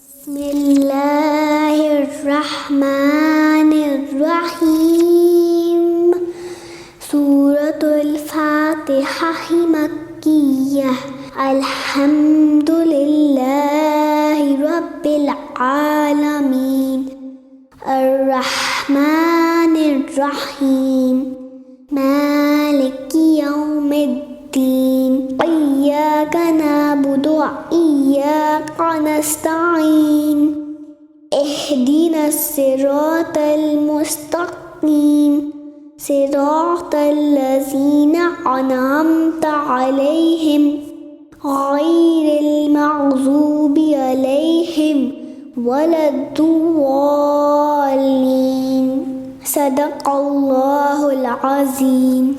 بسم الله الرحمن الرحيم. سورة الفاتحة مكية. الحمد لله رب العالمين الرحمن الرحيم مالك يوم الدين إياك نعبد وإياك نستعين اهدنا الصراط المستقيم صراط الذين أنعمت عليهم غير المغضوب عليهم ولا الضالين. صدق الله العظيم.